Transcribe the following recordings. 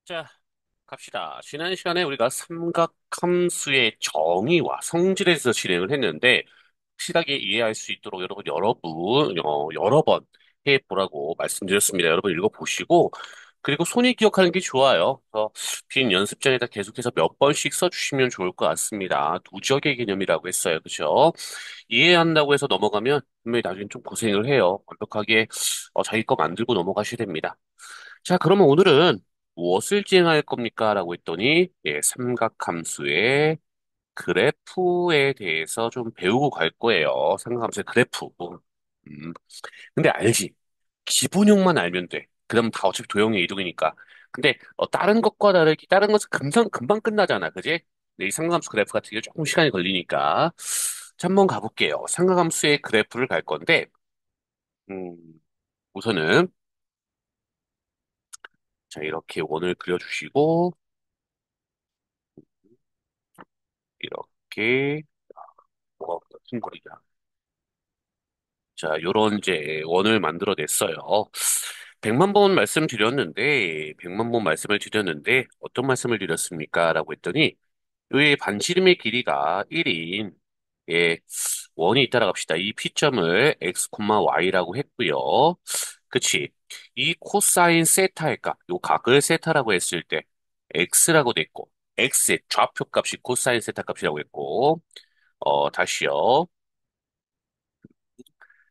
자, 갑시다. 지난 시간에 우리가 삼각함수의 정의와 성질에 대해서 진행을 했는데, 확실하게 이해할 수 있도록 여러 번 해보라고 말씀드렸습니다. 여러분 읽어보시고, 그리고 손이 기억하는 게 좋아요. 그래서 빈 연습장에다 계속해서 몇 번씩 써주시면 좋을 것 같습니다. 두적의 개념이라고 했어요. 그죠? 이해한다고 해서 넘어가면 분명히 나중에 좀 고생을 해요. 완벽하게 자기 거 만들고 넘어가셔야 됩니다. 자, 그러면 오늘은 무엇을 진행할 겁니까? 라고 했더니, 예, 삼각함수의 그래프에 대해서 좀 배우고 갈 거예요. 삼각함수의 그래프. 근데 알지? 기본형만 알면 돼. 그러면 다 어차피 도형의 이동이니까. 근데 다른 것과 다르게 다른 것은 금방 끝나잖아. 그지? 근데 이 삼각함수 그래프 같은 게 조금 시간이 걸리니까. 자, 한번 가볼게요. 삼각함수의 그래프를 갈 건데, 음, 우선은 자, 이렇게 원을 그려주시고, 이렇게 무슨 거리냐. 자, 요런 이제 원을 만들어냈어요. 100만 번 말씀드렸는데, 100만 번 말씀을 드렸는데, 어떤 말씀을 드렸습니까? 라고 했더니, 요의 반지름의 길이가 1인, 예, 원이 있다라 갑시다. 이 P점을 x, y라고 했고요. 그치. 이 코사인 세타의 값, 요 각을 세타라고 했을 때, x라고 됐고, x의 좌표 값이 코사인 세타 값이라고 했고, 다시요.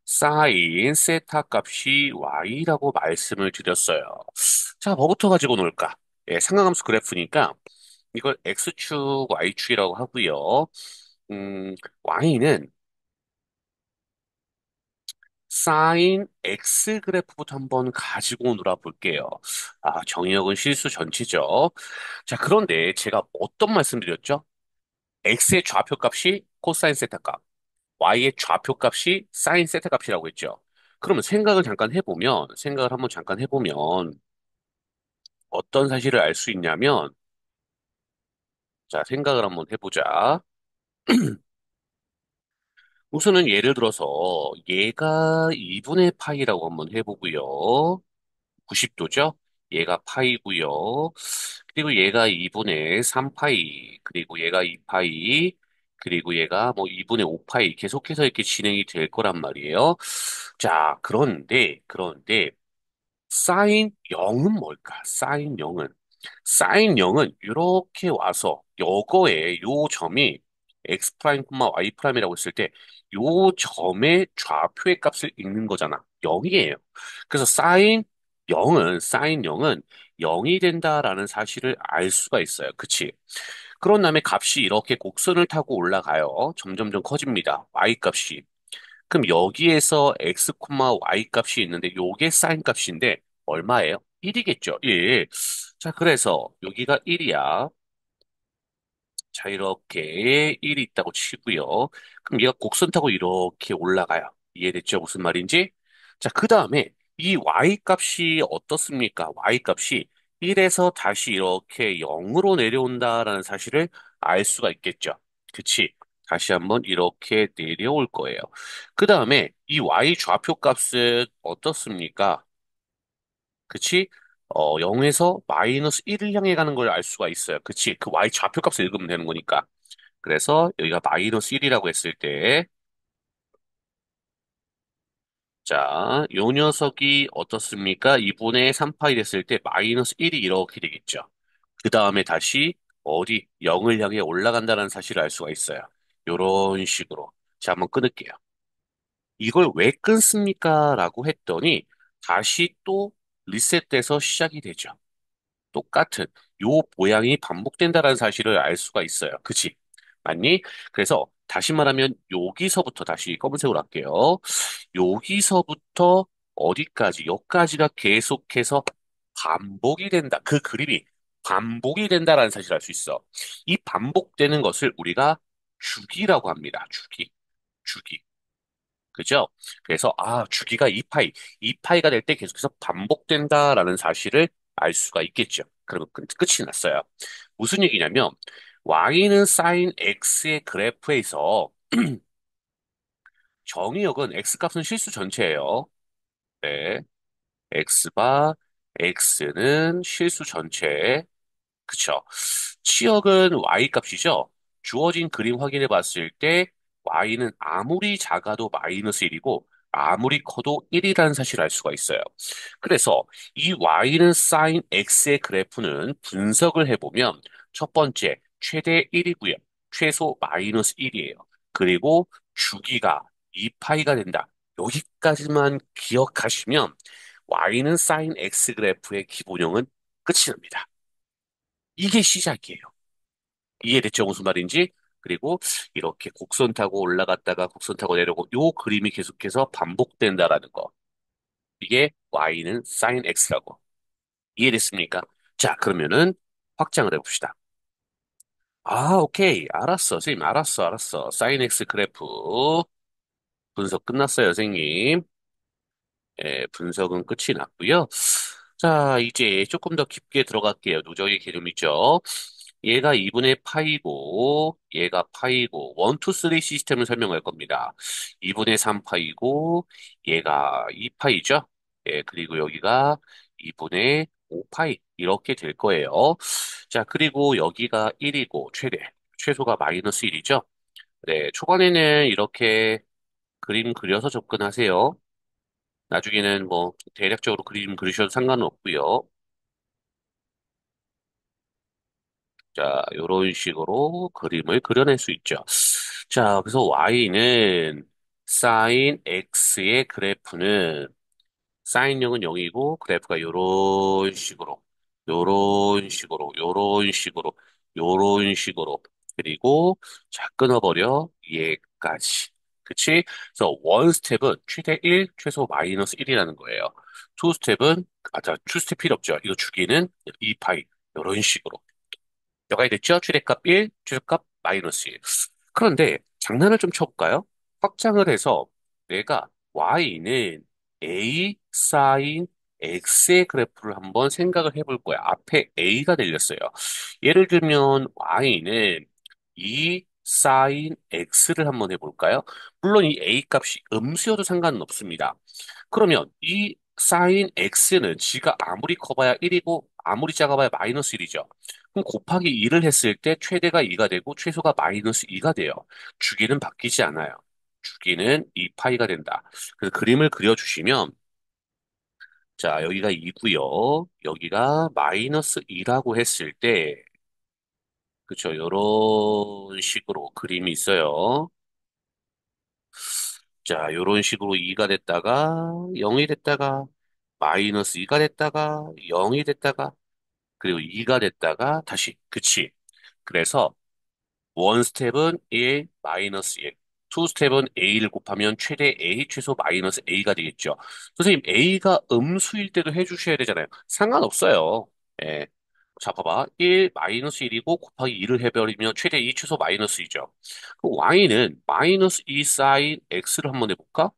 사인 세타 값이 y라고 말씀을 드렸어요. 자, 뭐부터 가지고 놀까? 예, 상관함수 그래프니까 이걸 x축, y축이라고 하고요. y는 사인 x 그래프부터 한번 가지고 놀아볼게요. 아, 정의역은 실수 전치죠. 자, 그런데 제가 어떤 말씀 드렸죠? x의 좌표 값이 코사인 세타 값. y의 좌표값이 사인 세타 값이라고 했죠. 그러면 생각을 한번 잠깐 해보면, 어떤 사실을 알 수 있냐면, 자, 생각을 한번 해보자. 우선은 예를 들어서, 얘가 2분의 파이라고 한번 해보고요. 90도죠? 얘가 파이고요. 그리고 얘가 2분의 3파이, 그리고 얘가 2파이, 그리고 얘가 뭐 2분의 5파이 계속해서 이렇게 진행이 될 거란 말이에요. 자, 그런데 사인 0은 뭘까? 사인 0은 이렇게 와서 요거에 요 점이 x 프라임, y 프라임이라고 했을 때 요 점의 좌표의 값을 읽는 거잖아. 0이에요. 그래서 사인 0은 0이 된다라는 사실을 알 수가 있어요. 그치? 그런 다음에 값이 이렇게 곡선을 타고 올라가요. 점점점 커집니다. y 값이. 그럼 여기에서 x, y 값이 있는데 요게 사인 값인데 얼마예요? 1이겠죠. 1. 자, 그래서 여기가 1이야. 자, 이렇게 1이 있다고 치고요. 그럼 얘가 곡선 타고 이렇게 올라가요. 이해됐죠? 무슨 말인지? 자, 그 다음에 이 y 값이 어떻습니까? y 값이 1에서 다시 이렇게 0으로 내려온다라는 사실을 알 수가 있겠죠. 그치? 다시 한번 이렇게 내려올 거예요. 그 다음에 이 y 좌표 값은 어떻습니까? 그치? 0에서 마이너스 1을 향해 가는 걸 알 수가 있어요. 그치? 그 y 좌표 값을 읽으면 되는 거니까. 그래서 여기가 마이너스 1이라고 했을 때, 자, 요 녀석이 어떻습니까? 2분의 3파이 됐을 때 마이너스 1이 이렇게 되겠죠. 그 다음에 다시 어디 0을 향해 올라간다는 사실을 알 수가 있어요. 요런 식으로. 자, 한번 끊을게요. 이걸 왜 끊습니까? 라고 했더니 다시 또 리셋돼서 시작이 되죠. 똑같은 요 모양이 반복된다는 사실을 알 수가 있어요. 그치? 맞니? 그래서 다시 말하면 여기서부터 다시 검은색으로 할게요. 여기서부터 어디까지, 여기까지가 계속해서 반복이 된다. 그 그림이 반복이 된다라는 사실을 알 수 있어. 이 반복되는 것을 우리가 주기라고 합니다. 주기. 그죠? 그래서 주기가 2파이가 될 때 계속해서 반복된다라는 사실을 알 수가 있겠죠. 그러면 끝이 났어요. 무슨 얘기냐면 y는 sin x의 그래프에서 정의역은 x 값은 실수 전체예요. 네. x바 x는 실수 전체. 그쵸. 치역은 y 값이죠. 주어진 그림 확인해 봤을 때 y는 아무리 작아도 마이너스 1이고 아무리 커도 1이라는 사실을 알 수가 있어요. 그래서 이 y는 sin x의 그래프는 분석을 해보면 첫 번째 최대 1이고요. 최소 마이너스 1이에요. 그리고 주기가 2파이가 된다. 여기까지만 기억하시면 y는 sin x 그래프의 기본형은 끝이 납니다. 이게 시작이에요. 이해됐죠? 무슨 말인지? 그리고 이렇게 곡선 타고 올라갔다가 곡선 타고 내려오고 요 그림이 계속해서 반복된다라는 거. 이게 y는 sin x라고. 이해됐습니까? 자, 그러면은 확장을 해봅시다. 아, 오케이. 알았어. 선생님, 알았어. sin x 그래프 분석 끝났어요, 선생님. 예, 분석은 끝이 났고요. 자, 이제 조금 더 깊게 들어갈게요. 누적의 개념이죠. 얘가 2분의 파이고, 얘가 파이고, 1, 2, 3 시스템을 설명할 겁니다. 2분의 3 파이고, 얘가 2파이죠. 예, 그리고 여기가 2분의 5파이. 이렇게 될 거예요. 자, 그리고 여기가 1이고, 최소가 마이너스 1이죠. 네, 초반에는 이렇게 그림 그려서 접근하세요. 나중에는 뭐 대략적으로 그림 그리셔도 상관은 없고요. 자, 이런 식으로 그림을 그려낼 수 있죠. 자, 그래서 y는 sin x의 그래프는 사인형은 0이고 그래프가 요런 식으로 그리고 자 끊어버려 얘까지 그치? 그래서 원 스텝은 최대 1 최소 마이너스 1이라는 거예요. 투 스텝은 투 스텝 필요 없죠. 이거 주기는 2파이 요런 식으로 여기가 됐죠? 최대값 1 최소값 마이너스 1. 그런데 장난을 좀 쳐볼까요? 확장을 해서 내가 y는 a sin x의 그래프를 한번 생각을 해볼 거야. 앞에 a가 들렸어요. 예를 들면 y는 2 sin x를 한번 해볼까요? 물론 이 a 값이 음수여도 상관은 없습니다. 그러면 이 sin x는 지가 아무리 커봐야 1이고 아무리 작아봐야 마이너스 1이죠. 그럼 곱하기 2를 했을 때 최대가 2가 되고 최소가 마이너스 2가 돼요. 주기는 바뀌지 않아요. 주기는 2파이가 된다. 그래서 그림을 그려주시면 자 여기가 2고요. 여기가 마이너스 2라고 했을 때 그쵸 요런 식으로 그림이 있어요. 자 요런 식으로 2가 됐다가 0이 됐다가 마이너스 2가 됐다가 0이 됐다가 그리고 2가 됐다가 다시 그치. 그래서 원 스텝은 1 마이너스 1. 투 스텝은 a를 곱하면 최대 a 최소 마이너스 a가 되겠죠. 선생님 a가 음수일 때도 해주셔야 되잖아요. 상관없어요. 예. 자, 봐봐. 1 마이너스 1이고 곱하기 2를 해버리면 최대 2 최소 마이너스 2죠. 그럼 y는 마이너스 2 사인 x를 한번 해볼까?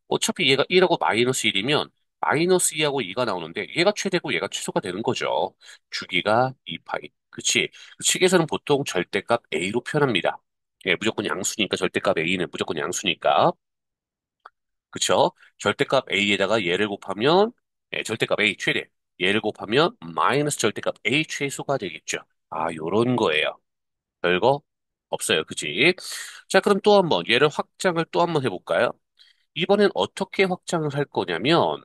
어차피 얘가 1하고 마이너스 1이면 마이너스 2하고 2가 나오는데 얘가 최대고 얘가 최소가 되는 거죠. 주기가 2파이. 그치? 식에서는 보통 절대값 A로 표현합니다. 예, 무조건 양수니까 절대값 A는 무조건 양수니까. 그쵸? 절대값 A에다가 얘를 곱하면 예, 절대값 A 최대. 얘를 곱하면 마이너스 절대값 A 최소가 되겠죠. 아, 요런 거예요. 별거 없어요. 그치? 자, 그럼 또 한번 얘를 확장을 또 한번 해볼까요? 이번엔 어떻게 확장을 할 거냐면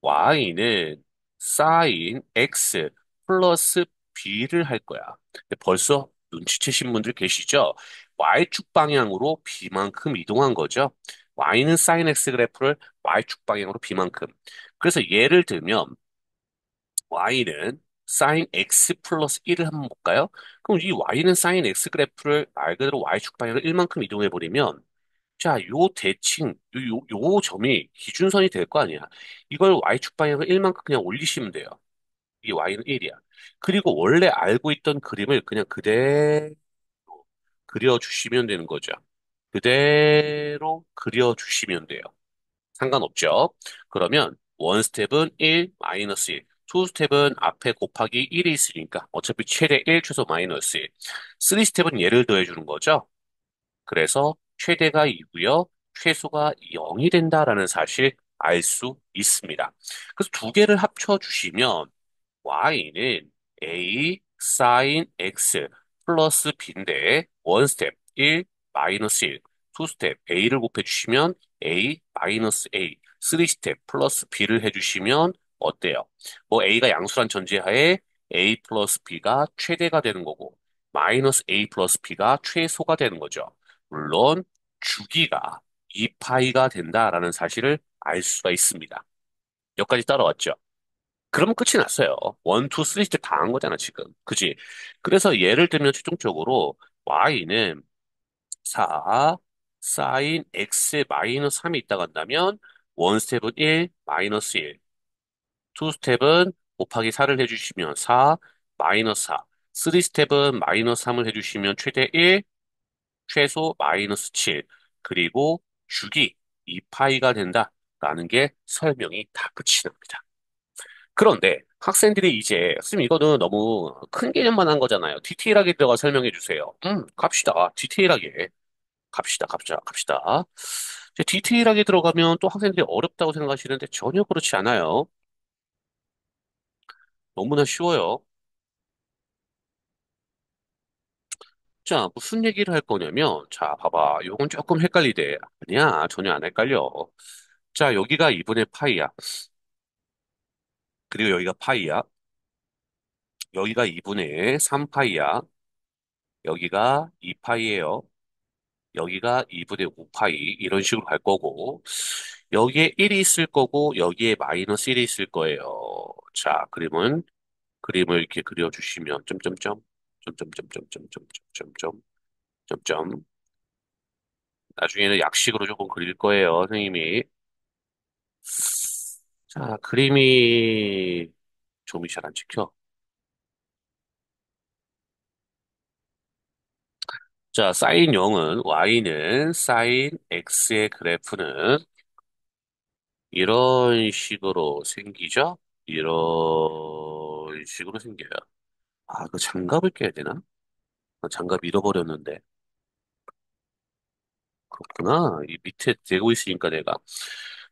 y는 sin x 플러스 b를 할 거야. 근데 벌써 눈치채신 분들 계시죠? y축 방향으로 b만큼 이동한 거죠. y는 sin x 그래프를 y축 방향으로 b만큼. 그래서 예를 들면 y는 sin x 플러스 1을 한번 볼까요? 그럼 이 y는 sin x 그래프를 말 그대로 y축 방향으로 1만큼 이동해 버리면 자, 요 대칭, 요 점이 기준선이 될 거 아니야. 이걸 y축 방향을 1만큼 그냥 올리시면 돼요. 이 y는 1이야. 그리고 원래 알고 있던 그림을 그냥 그대로 그려주시면 되는 거죠. 그대로 그려주시면 돼요. 상관없죠. 그러면 원 스텝은 1, 마이너스 1. 투 스텝은 앞에 곱하기 1이 있으니까 어차피 최대 1 최소 마이너스 1. 쓰리 스텝은 얘를 더해주는 거죠. 그래서 최대가 2고요. 최소가 0이 된다라는 사실 알 수 있습니다. 그래서 두 개를 합쳐 주시면 y는 a sin x 플러스 b인데 원 스텝 1 마이너스 1, 투 스텝 a를 곱해주시면 a 마이너스 a, 3 스텝 플러스 b를 해주시면 어때요? 뭐 a가 양수란 전제하에 a 플러스 b가 최대가 되는 거고 마이너스 a 플러스 b가 최소가 되는 거죠. 물론 주기가 2파이가 된다라는 사실을 알 수가 있습니다. 여기까지 따라왔죠? 그러면 끝이 났어요. 원, 투, 쓰리 스텝 다 한 거잖아, 지금. 그지? 그래서 예를 들면 최종적으로 y는 4 사인 x 마이너스 3이 있다고 한다면 원 스텝은 1 마이너스 1, 투 스텝은 곱하기 4를 해주시면 4 마이너스 4, 쓰리 스텝은 마이너스 3을 해주시면 최대 1, 최소 마이너스 7, 그리고 주기 2파이가 된다라는 게 설명이 다 끝이 납니다. 그런데 학생들이 이제 선생님 이거는 너무 큰 개념만 한 거잖아요. 디테일하게 들어가 설명해 주세요. 갑시다. 디테일하게 갑시다. 이제 디테일하게 들어가면 또 학생들이 어렵다고 생각하시는데 전혀 그렇지 않아요. 너무나 쉬워요. 자, 무슨 얘기를 할 거냐면, 자, 봐봐. 요건 조금 헷갈리대. 아니야, 전혀 안 헷갈려. 자, 여기가 2분의 파이야. 그리고 여기가 파이야. 여기가 2분의 3파이야. 여기가 2파이예요. 여기가 2분의 5파이 이런 식으로 갈 거고 여기에 1이 있을 거고 여기에 마이너스 1이 있을 거예요. 자, 그림을 이렇게 그려주시면 점점점 점점 나중에는 약식으로 조금 그릴 거예요, 선생님이. 자, 그림이 좀이 잘 안 찍혀. 자, 사인 0은 y는 사인 x의 그래프는 이런 식으로 생기죠? 이런 식으로 생겨요. 아, 그 장갑을 껴야 되나? 장갑 잃어버렸는데. 그렇구나. 이 밑에 대고 있으니까 내가.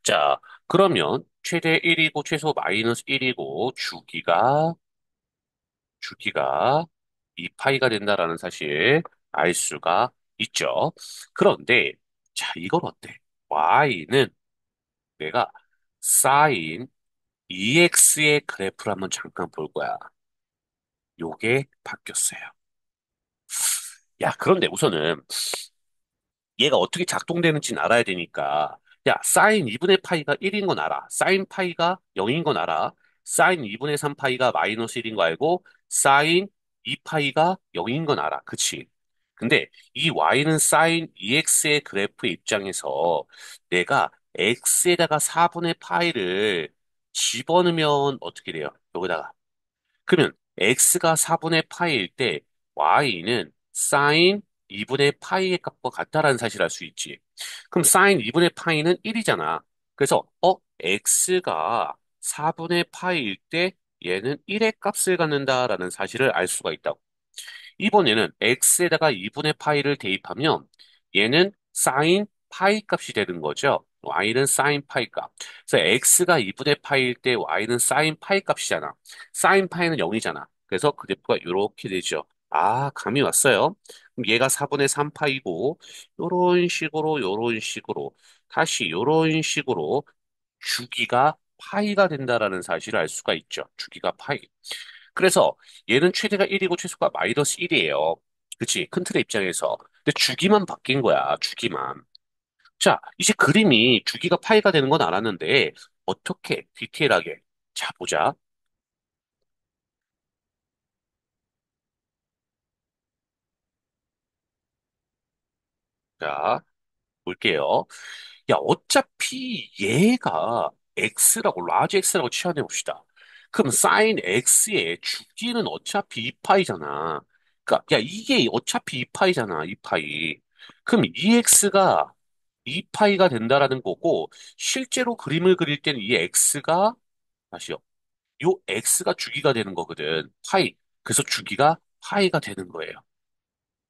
자, 그러면 최대 1이고 최소 마이너스 1이고 주기가 2파이가 된다라는 사실 알 수가 있죠. 그런데, 자, 이건 어때? y는 내가 사인 EX의 그래프를 한번 잠깐 볼 거야. 요게 바뀌었어요. 야, 그런데 우선은 얘가 어떻게 작동되는지는 알아야 되니까. 야, 사인 2분의 파이가 1인 건 알아. 사인 파이가 0인 건 알아. 사인 2분의 3 파이가 마이너스 1인 거 알고, 사인 2파이가 0인 건 알아. 그치? 근데 이 y는 사인 EX의 그래프의 입장에서 내가 x에다가 4분의 파이를 집어넣으면 어떻게 돼요? 여기다가 그러면 x가 4분의 파이일 때 y는 사인 2분의 파이의 값과 같다라는 사실을 알 수 있지. 그럼 사인 2분의 파이는 1이잖아. 그래서 x가 4분의 파이일 때 얘는 1의 값을 갖는다라는 사실을 알 수가 있다고. 이번에는 x에다가 2분의 파이를 대입하면 얘는 사인 파이 값이 되는 거죠. y는 사인 파이 값. 그래서 x가 2분의 파이일 때 y는 사인 파이 값이잖아. 사인 파이는 0이잖아. 그래서 그래프가 이렇게 되죠. 아, 감이 왔어요. 그럼 얘가 4분의 3 파이고 요런 식으로 다시 요런 식으로 주기가 파이가 된다라는 사실을 알 수가 있죠. 주기가 파이. 그래서 얘는 최대가 1이고 최소가 마이너스 1이에요. 그치? 큰 틀의 입장에서. 근데 주기만 바뀐 거야, 주기만. 자, 이제 그림이 주기가 파이가 되는 건 알았는데, 어떻게 디테일하게. 자, 보자. 자, 볼게요. 야, 어차피 얘가 x라고, 라지 x라고 치환해 봅시다. 그럼 사인 x의 주기는 어차피 2파이잖아. 그니까, 야, 이게 어차피 2파이잖아, 2파이. 그럼 2x가 2파이가 된다라는 거고, 실제로 그림을 그릴 때는 이 x가, 다시요. 요 x가 주기가 되는 거거든. 파이. 그래서 주기가 파이가 되는 거예요.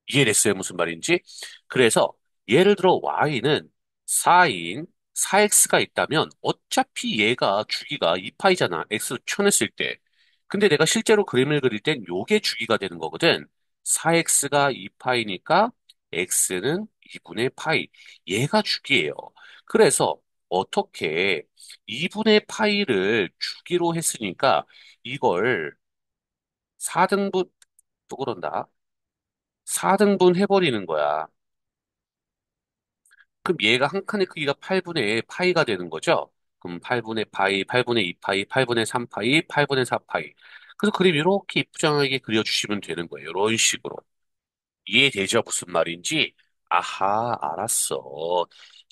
이해됐어요? 무슨 말인지? 그래서 예를 들어 y는 4인 4x가 있다면 어차피 얘가 주기가 2파이잖아. x 쳐냈을 때. 근데 내가 실제로 그림을 그릴 땐 요게 주기가 되는 거거든. 4x가 2파이니까 x는 2분의 파이. 얘가 주기예요. 그래서 어떻게 2분의 파이를 주기로 했으니까 이걸 4등분, 또 그런다. 4등분 해버리는 거야. 그럼 얘가 한 칸의 크기가 8분의 파이가 되는 거죠? 그럼 8분의 파이, 8분의 2파이, 8분의 3파이, 8분의 4파이. 그래서 그림 이렇게 이쁘장하게 그려주시면 되는 거예요. 이런 식으로. 이해되죠? 무슨 말인지? 아하, 알았어.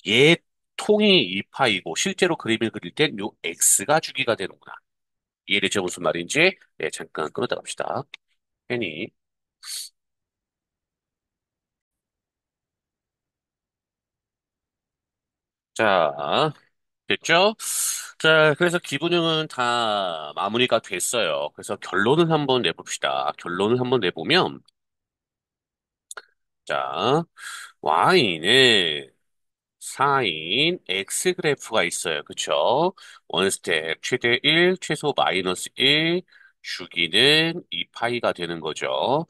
얘 통이 2파이고 실제로 그림을 그릴 땐 요 x가 주기가 되는구나. 이해되죠? 무슨 말인지? 네, 잠깐 끊었다 갑시다. 괜히. 자, 됐죠? 자, 그래서 기분형은 다 마무리가 됐어요. 그래서 결론을 한번 내봅시다. 결론을 한번 내보면, 자, y는 4인 x 그래프가 있어요. 그쵸? 원스텝 최대 1, 최소 마이너스 1, 주기는 2파이가 되는 거죠.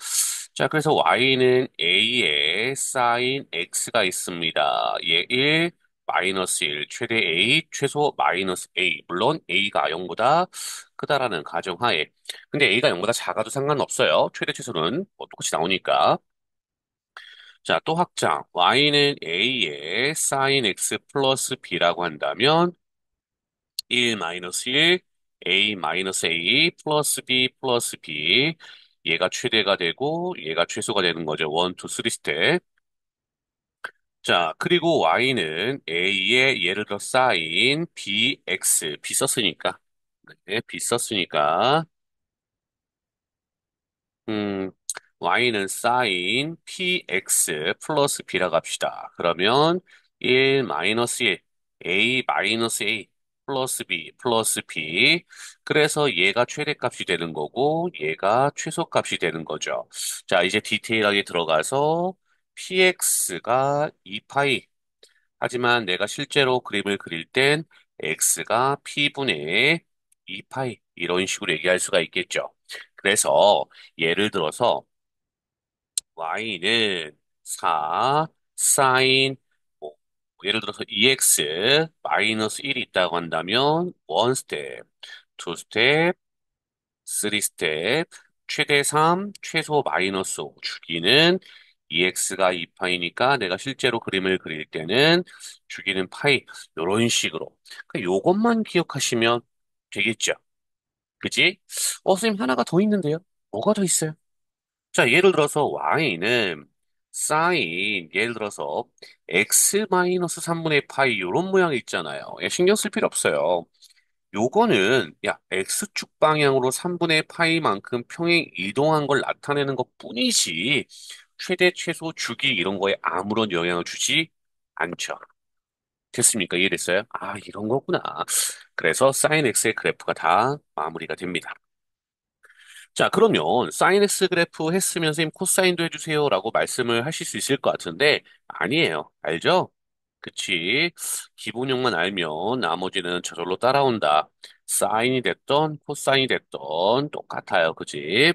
자, 그래서 y는 a에 사인 x가 있습니다. 얘 1, 마이너스 1, 최대 a, 최소 마이너스 a. 물론 a가 0보다 크다라는 가정하에. 근데 a가 0보다 작아도 상관없어요. 최대 최소는 뭐 똑같이 나오니까. 자, 또 확장. y는 a의 sin x 플러스 b라고 한다면 1 마이너스 1, a 마이너스 a 플러스 b 플러스 b. 얘가 최대가 되고 얘가 최소가 되는 거죠. 1, 2, 3 스텝. 자, 그리고 y는 a의 예를 들어 sin bx. b 썼으니까. 네, b 썼으니까. 음, y는 sin px 플러스 b라고 합시다. 그러면 1 마이너스 1, a 마이너스 a 플러스 b 플러스 b. 그래서 얘가 최대값이 되는 거고 얘가 최소값이 되는 거죠. 자, 이제 디테일하게 들어가서 px가 2파이. 하지만 내가 실제로 그림을 그릴 땐 x가 p분의 2파이 이런 식으로 얘기할 수가 있겠죠. 그래서 예를 들어서 y는 4 sin 뭐, 예를 들어서 2x 마이너스 1이 있다고 한다면 1 스텝, 2 스텝, 3 스텝, 최대 3, 최소 마이너스 5 주기는 2x가 2파이니까 내가 실제로 그림을 그릴 때는 주기는 파이 이런 식으로 요것만 기억하시면 되겠죠. 그지? 선생님 하나가 더 있는데요. 뭐가 더 있어요? 자, 예를 들어서 y는 sin, 예를 들어서 x-3분의 파이 이런 모양이 있잖아요. 신경 쓸 필요 없어요. 요거는 x축 방향으로 3분의 파이만큼 평행 이동한 걸 나타내는 것뿐이지 최대, 최소, 주기 이런 거에 아무런 영향을 주지 않죠. 됐습니까? 이해됐어요? 아, 이런 거구나. 그래서 sin x의 그래프가 다 마무리가 됩니다. 자, 그러면 사인 X 그래프 했으면 선생님 코사인도 해주세요라고 말씀을 하실 수 있을 것 같은데 아니에요. 알죠? 그치? 기본형만 알면 나머지는 저절로 따라온다. 사인이 됐던 코사인이 됐던 똑같아요. 그치?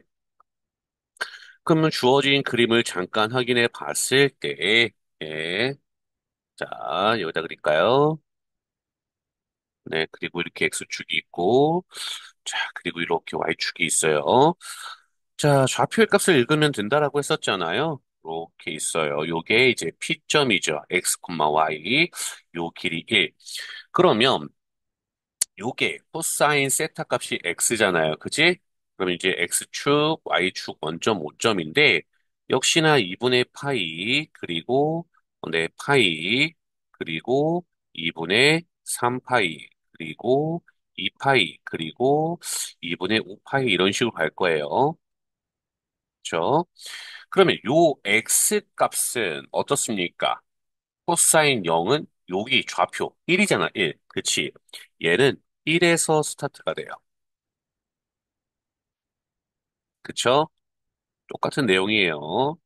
그러면 주어진 그림을 잠깐 확인해 봤을 때 예. 자, 여기다 그릴까요? 네, 그리고 이렇게 X축이 있고 자, 그리고 이렇게 Y축이 있어요. 자, 좌표의 값을 읽으면 된다라고 했었잖아요. 이렇게 있어요. 요게 이제 P점이죠. X, Y. 요 길이 1. 그러면 요게 코사인 세타 값이 X잖아요. 그지? 그럼 이제 X축, Y축 원점 5점인데 역시나 2분의 파이 그리고 네, 파이 그리고 2분의 3파이 그리고 2파이 그리고 2분의 5파이 이런 식으로 갈 거예요. 그렇죠? 그러면 요 x 값은 어떻습니까? 코사인 0은 여기 좌표 1이잖아, 1. 그치? 얘는 1에서 스타트가 돼요. 그쵸? 똑같은 내용이에요.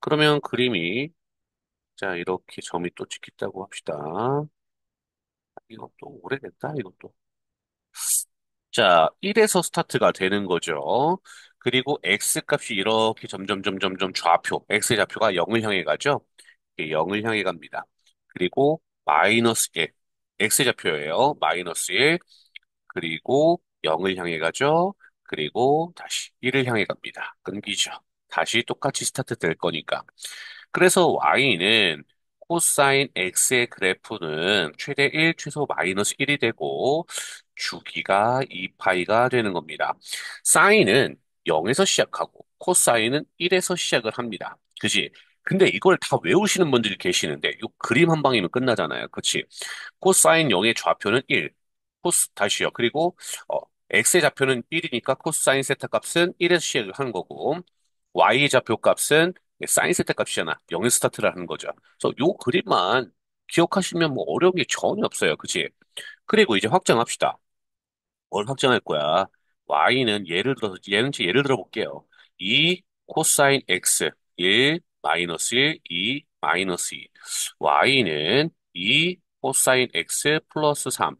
그러면 그림이, 자, 이렇게 점이 또 찍혔다고 합시다. 이것도 오래됐다, 이것도. 자, 1에서 스타트가 되는 거죠. 그리고 x 값이 이렇게 점점 좌표, x의 좌표가 0을 향해 가죠. 0을 향해 갑니다. 그리고 마이너스 1, x의 좌표예요. 마이너스 1, 그리고 0을 향해 가죠. 그리고 다시 1을 향해 갑니다. 끊기죠. 다시 똑같이 스타트 될 거니까. 그래서 y는 코사인 x의 그래프는 최대 1, 최소 마이너스 1이 되고 주기가 2파이가 되는 겁니다. 사인은 0에서 시작하고 코사인은 1에서 시작을 합니다. 그지? 근데 이걸 다 외우시는 분들이 계시는데 이 그림 한 방이면 끝나잖아요. 그치? 코사인 0의 좌표는 1, 다시요. 그리고 어, x의 좌표는 1이니까 코사인 세타 값은 1에서 시작을 하는 거고 y의 좌표 값은 사인 세타 값이잖아. 0에서 스타트를 하는 거죠. 그래서 요 그림만 기억하시면 뭐 어려운 게 전혀 없어요. 그치? 그리고 이제 확장합시다. 뭘 확정할 거야? 예를 들어 볼게요. 2 코사인 x 1 마이너스 1 2 마이너스 2. y는 2 코사인 x 플러스 3.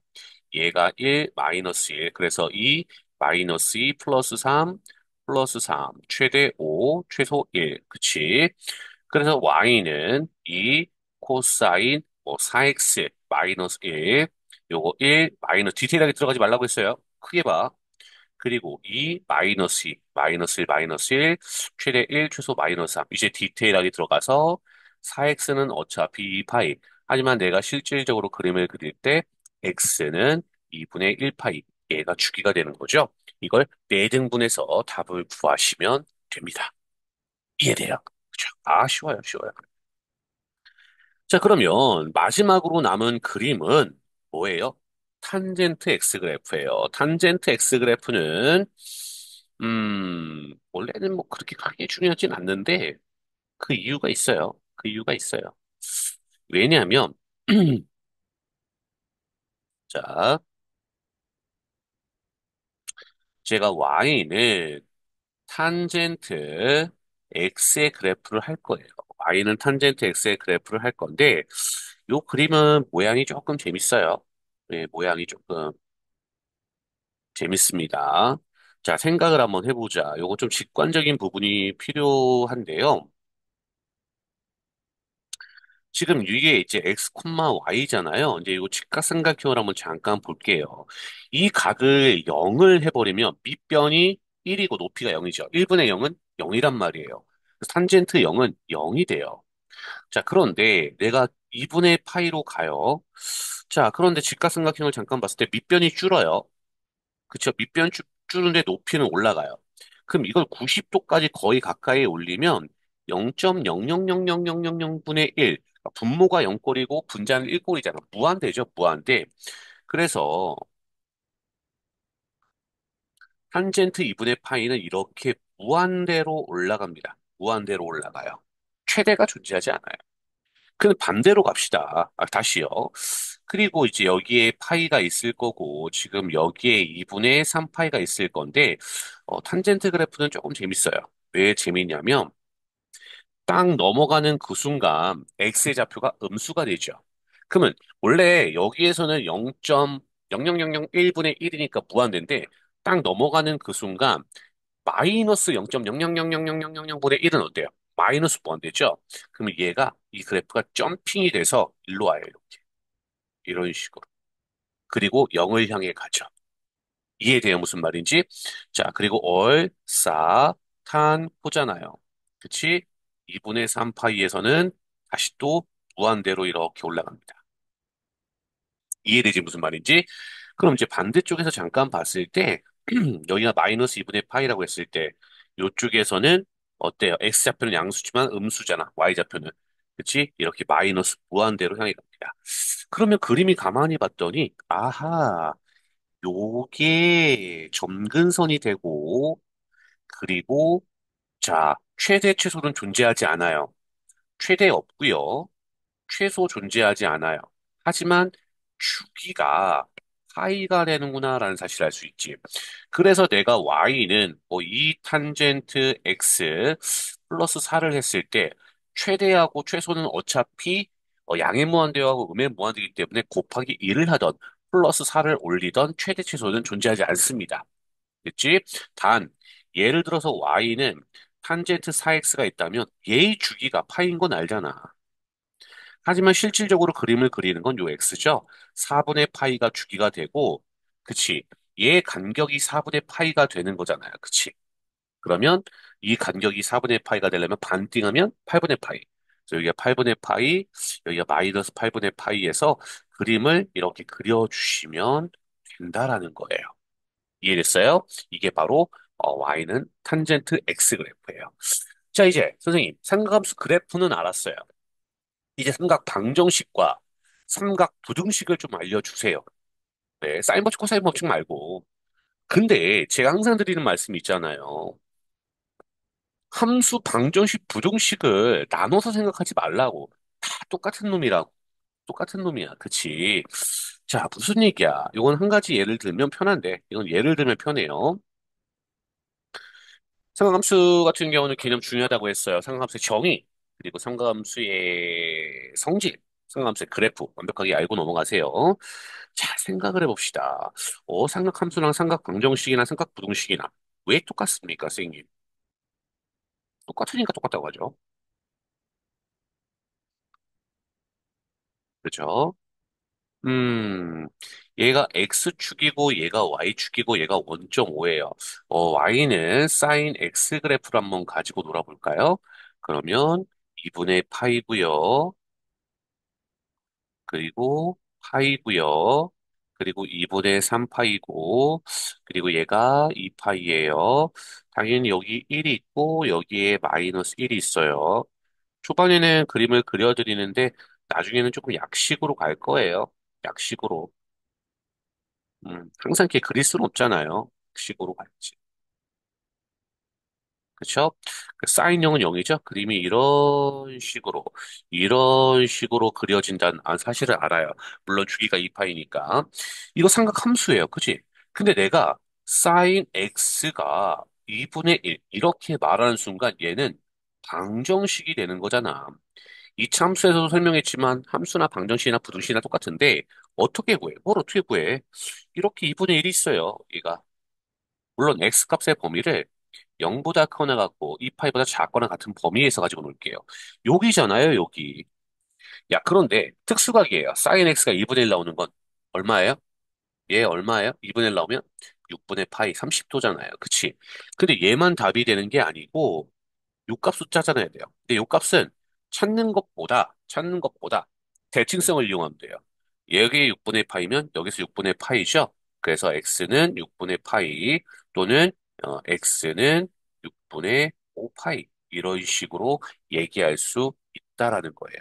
얘가 1 마이너스 1. 그래서 2 마이너스 2 플러스 3 플러스 3. 최대 5 최소 1. 그치? 그래서 y는 2 코사인 4x 마이너스 1. 요거 1 마이너스 디테일하게 들어가지 말라고 했어요. 크게 봐. 그리고 2 마이너스 2 마이너스 1 마이너스 1 최대 1 최소 마이너스 3. 이제 디테일하게 들어가서 4x는 어차피 2파이. 하지만 내가 실질적으로 그림을 그릴 때 x는 2분의 1파이. 얘가 주기가 되는 거죠. 이걸 4등분해서 답을 구하시면 됩니다. 이해돼요? 그죠? 아, 쉬워요, 쉬워요. 자, 그러면 마지막으로 남은 그림은 뭐예요? 탄젠트 x 그래프예요. 탄젠트 x 그래프는 원래는 뭐 그렇게 크게 중요하진 않는데 그 이유가 있어요. 그 이유가 있어요. 왜냐하면 자, 제가 y는 탄젠트 x의 그래프를 할 거예요. y는 탄젠트 x의 그래프를 할 건데 요 그림은 모양이 조금 재밌어요. 네, 모양이 조금 재밌습니다. 자, 생각을 한번 해보자. 요거 좀 직관적인 부분이 필요한데요. 지금 이게 이제 x, y잖아요. 이제 이거 직각삼각형을 한번 잠깐 볼게요. 이 각을 0을 해버리면 밑변이 1이고 높이가 0이죠. 1분의 0은 0이란 말이에요. 그래서 탄젠트 0은 0이 돼요. 자, 그런데 내가 2분의 파이로 가요. 자, 그런데 직각삼각형을 잠깐 봤을 때 밑변이 줄어요. 그쵸? 줄는데 높이는 올라가요. 그럼 이걸 90도까지 거의 가까이 올리면 0.000000분의 1. 분모가 0꼴이고 분자는 1꼴이잖아. 무한대죠, 무한대. 그래서 탄젠트 2분의 파이는 이렇게 무한대로 올라갑니다. 무한대로 올라가요. 최대가 존재하지 않아요. 근데 반대로 갑시다. 다시요. 그리고 이제 여기에 파이가 있을 거고, 지금 여기에 2분의 3파이가 있을 건데, 탄젠트 그래프는 조금 재밌어요. 왜 재밌냐면, 딱 넘어가는 그 순간, x의 좌표가 음수가 되죠. 그러면, 원래 여기에서는 0.00001분의 1이니까 무한대인데, 딱 넘어가는 그 순간, 마이너스 0.0000000분의 1은 어때요? 마이너스 무한대죠? 그러면 얘가, 이 그래프가 점핑이 돼서 일로 와요, 이렇게. 이런 식으로. 그리고 0을 향해 가죠. 이해돼요? 무슨 말인지? 자, 그리고 탄호잖아요. 그치? 2분의 3파이에서는 다시 또 무한대로 이렇게 올라갑니다. 이해되지? 무슨 말인지? 그럼 이제 반대쪽에서 잠깐 봤을 때, 여기가 마이너스 2분의 파이라고 했을 때, 이쪽에서는 어때요? x좌표는 양수지만 음수잖아. y좌표는. 그치? 이렇게 마이너스 무한대로 향해 갑니다. 그러면 그림이 가만히 봤더니, 아하, 요게 점근선이 되고, 그리고, 자, 최대 최소는 존재하지 않아요. 최대 없고요. 최소 존재하지 않아요. 하지만 주기가 파이가 되는구나라는 사실을 알 수 있지. 그래서 내가 y는 뭐 2 탄젠트 x 플러스 4를 했을 때 최대하고 최소는 어차피 양의 무한대하고 음의 무한대이기 때문에 곱하기 1을 하던 플러스 4를 올리던 최대 최소는 존재하지 않습니다. 됐지? 단, 예를 들어서 y는 탄젠트 4x가 있다면 얘의 주기가 파인 건 알잖아. 하지만 실질적으로 그림을 그리는 건 요 x죠. 4분의 파이가 주기가 되고, 그치? 얘 간격이 4분의 파이가 되는 거잖아요. 그치? 그러면 이 간격이 4분의 파이가 되려면 반띵하면 8분의 파이. 그래서 여기가 8분의 파이, 여기가 마이너스 8분의 파이에서 그림을 이렇게 그려주시면 된다라는 거예요. 이해됐어요? 이게 바로 y는 탄젠트 x 그래프예요. 자, 이제 선생님, 삼각함수 그래프는 알았어요. 이제 삼각 방정식과 삼각 부등식을 좀 알려주세요. 네, 사인 법칙, 코사인 법칙 말고. 근데 제가 항상 드리는 말씀이 있잖아요. 함수 방정식, 부등식을 나눠서 생각하지 말라고. 다 똑같은 놈이라고. 똑같은 놈이야. 그치? 자, 무슨 얘기야? 이건 한 가지 예를 들면 편한데, 이건 예를 들면 편해요. 삼각함수 같은 경우는 개념 중요하다고 했어요. 삼각함수의 정의, 그리고 삼각함수의 성질, 삼각함수의 그래프 완벽하게 알고 넘어가세요. 자, 생각을 해봅시다. 삼각함수랑 삼각방정식이나 삼각부등식이나 왜 똑같습니까, 선생님? 똑같으니까 똑같다고 하죠. 그죠? 음, 얘가 X축이고 얘가 Y축이고 얘가 원점 5예요. Y는 사인 X 그래프를 한번 가지고 놀아볼까요? 그러면 2분의 파이고요. 그리고 파이고요. 그리고 2분의 3파이고 그리고 얘가 2파이예요. 당연히 여기 1이 있고 여기에 마이너스 1이 있어요. 초반에는 그림을 그려드리는데 나중에는 조금 약식으로 갈 거예요. 약식으로. 항상 이렇게 그릴 수는 없잖아요. 식으로 갈지. 그쵸? 그 사인형은 0이죠? 그림이 이런 식으로 그려진다는 사실을 알아요. 물론 주기가 2파이니까. 이거 삼각함수예요. 그치? 근데 내가 사인 x가 2분의 1 이렇게 말하는 순간 얘는 방정식이 되는 거잖아. 이차 함수에서도 설명했지만 함수나 방정식이나 부등식이나 똑같은데 어떻게 구해? 뭘 어떻게 구해? 이렇게 2분의 1이 있어요. 얘가. 물론 x값의 범위를 0보다 크거나 같고 2파이보다 작거나 같은 범위에서 가지고 놀게요. 여기잖아요, 여기. 야, 그런데 특수각이에요. sin x가 2분의 1 나오는 건 얼마예요? 얘 얼마예요? 2분의 1 나오면 6분의 파이 30도잖아요. 그치? 근데 얘만 답이 되는 게 아니고 요값 숫자잖아야 돼요. 근데 요값은 찾는 것보다 대칭성을 이용하면 돼요. 여기 6분의 파이면 여기서 6분의 파이죠. 그래서 x는 6분의 파이 또는 x는 6분의 5파이 이런 식으로 얘기할 수 있다라는 거예요.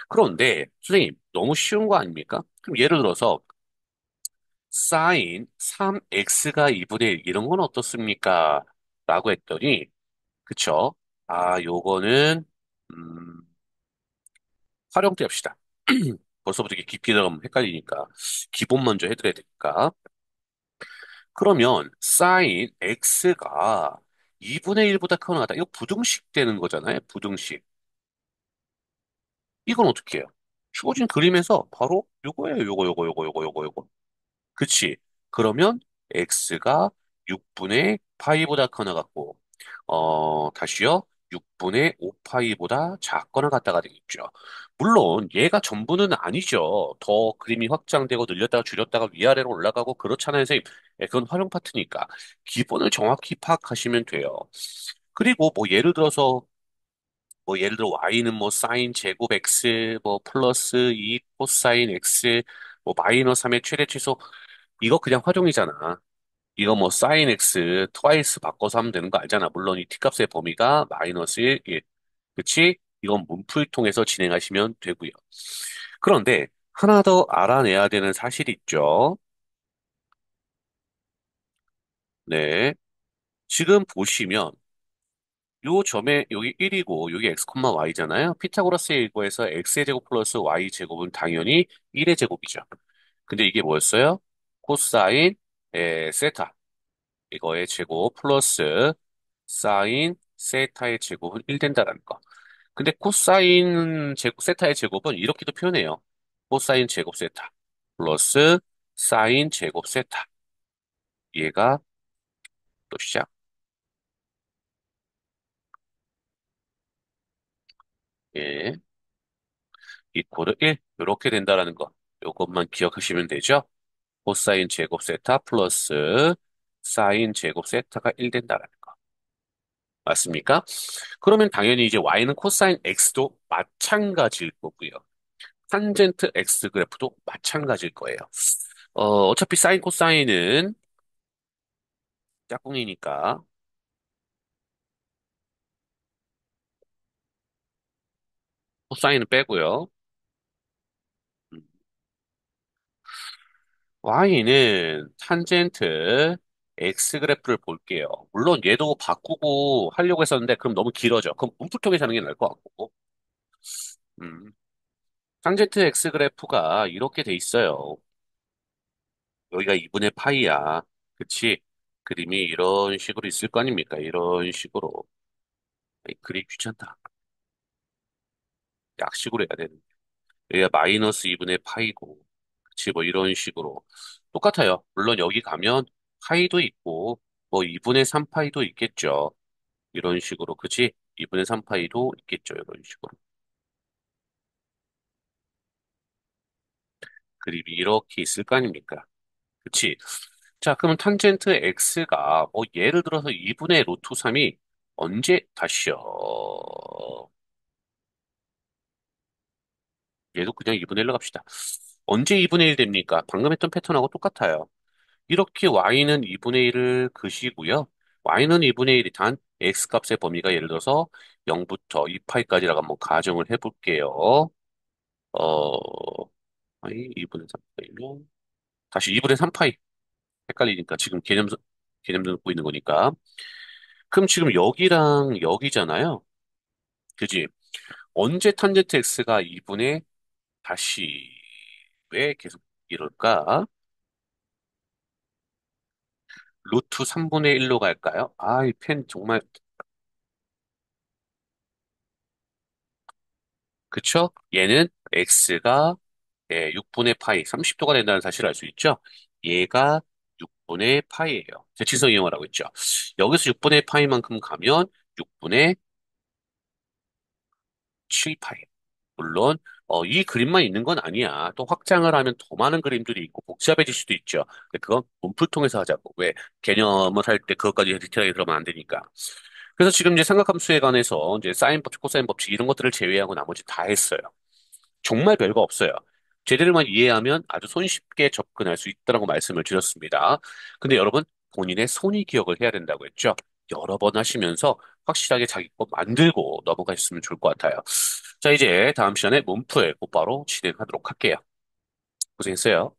그런데 선생님 너무 쉬운 거 아닙니까? 그럼 예를 들어서 sin 3x가 2분의 1 이런 건 어떻습니까? 라고 했더니 그쵸? 요거는, 음, 활용도 합시다. 벌써부터 이렇게 깊게 들어가면 헷갈리니까. 기본 먼저 해드려야 되니까. 그러면, sin x가 2분의 1보다 크거나 같다. 이거 부등식 되는 거잖아요. 부등식. 이건 어떻게 해요? 주어진 그림에서 바로 요거예요. 요거. 그치? 그러면 x가 6분의 파이보다 크거나 같고, 다시요. 6분의 5파이보다 작거나 같다가 되겠죠. 물론 얘가 전부는 아니죠. 더 그림이 확장되고 늘렸다가 줄였다가 위아래로 올라가고 그렇잖아요, 선생님. 그건 활용 파트니까. 기본을 정확히 파악하시면 돼요. 그리고 예를 들어 y는 뭐 사인 제곱 x 뭐 플러스 2 코사인 x 뭐 마이너스 3의 최대 최소 이거 그냥 활용이잖아. 이거 뭐 sin x 트와이스 바꿔서 하면 되는 거 알잖아. 물론 이 t값의 범위가 마이너스 1, 1. 그치? 이건 문풀 통해서 진행하시면 되고요. 그런데 하나 더 알아내야 되는 사실이 있죠. 네. 지금 보시면 요 점에 여기 1이고 여기 x, y잖아요. 피타고라스의 일거에서 x의 제곱 플러스 y 제곱은 당연히 1의 제곱이죠. 근데 이게 뭐였어요? 코사인 세타 이거의 제곱 플러스 사인 세타의 제곱은 1 된다는 거. 근데 코사인 제곱 세타의 제곱은 이렇게도 표현해요. 코사인 제곱 세타 플러스 사인 제곱 세타. 얘가 또 시작. 예. 이코르 1. 이렇게 된다라는 거. 요것만 기억하시면 되죠. 코사인 제곱 세타 플러스 사인 제곱 세타가 1 된다라는 거. 맞습니까? 그러면 당연히 이제 y는 코사인 x도 마찬가지일 거고요. 탄젠트 x 그래프도 마찬가지일 거예요. 어차피 사인 코사인은 짝꿍이니까 코사인은 빼고요. 음, y는 탄젠트 x 그래프를 볼게요. 물론 얘도 바꾸고 하려고 했었는데 그럼 너무 길어져. 그럼 움프통에서 하는 게 나을 것 같고. 음, 탄젠트 x 그래프가 이렇게 돼 있어요. 여기가 2분의 파이야. 그치? 그림이 이런 식으로 있을 거 아닙니까? 이런 식으로. 아이, 그리기 귀찮다. 약식으로 해야 되는. 여기가 마이너스 2분의 파이고. 그치? 뭐 이런 식으로. 똑같아요. 물론 여기 가면 파이도 있고, 뭐 2분의 3파이도 있겠죠. 이런 식으로. 그치? 2분의 3파이도 있겠죠. 이런 식으로. 그림이 이렇게 있을 거 아닙니까? 그치? 자, 그러면 탄젠트 x가 뭐 예를 들어서 2분의 루트 3이 언제 다시요? 얘도 그냥 2분의 1로 갑시다. 언제 2분의 1 됩니까? 방금 했던 패턴하고 똑같아요. 이렇게 y는 2분의 1을 그시고요. y는 2분의 1이 단 x 값의 범위가 예를 들어서 0부터 2파이까지라고 한번 가정을 해볼게요. 어, y 2분의 3파이면 다시 2분의 3파이 헷갈리니까 지금 개념 듣고 있는 거니까. 그럼 지금 여기랑 여기잖아요. 그지? 언제 탄젠트 x가 2분의 다시 왜 계속 이럴까? 루트 3분의 1로 갈까요? 아, 이 펜 정말, 그쵸? 얘는 x가 6분의 파이, 30도가 된다는 사실을 알 수 있죠? 얘가 6분의 파이예요. 대칭성 이용하라고 했죠. 여기서 6분의 파이만큼 가면 6분의 7파이. 물론 이 그림만 있는 건 아니야. 또 확장을 하면 더 많은 그림들이 있고 복잡해질 수도 있죠. 근데 그건 문풀 통해서 하자고. 왜? 개념을 할 때 그것까지 디테일하게 들어가면 안 되니까. 그래서 지금 이제 삼각함수에 관해서 이제 사인 법칙, 코사인 법칙 이런 것들을 제외하고 나머지 다 했어요. 정말 별거 없어요. 제대로만 이해하면 아주 손쉽게 접근할 수 있다고 말씀을 드렸습니다. 근데 여러분 본인의 손이 기억을 해야 된다고 했죠. 여러 번 하시면서 확실하게 자기 거 만들고 넘어가셨으면 좋을 것 같아요. 자, 이제 다음 시간에 문풀 곧바로 진행하도록 할게요. 고생했어요.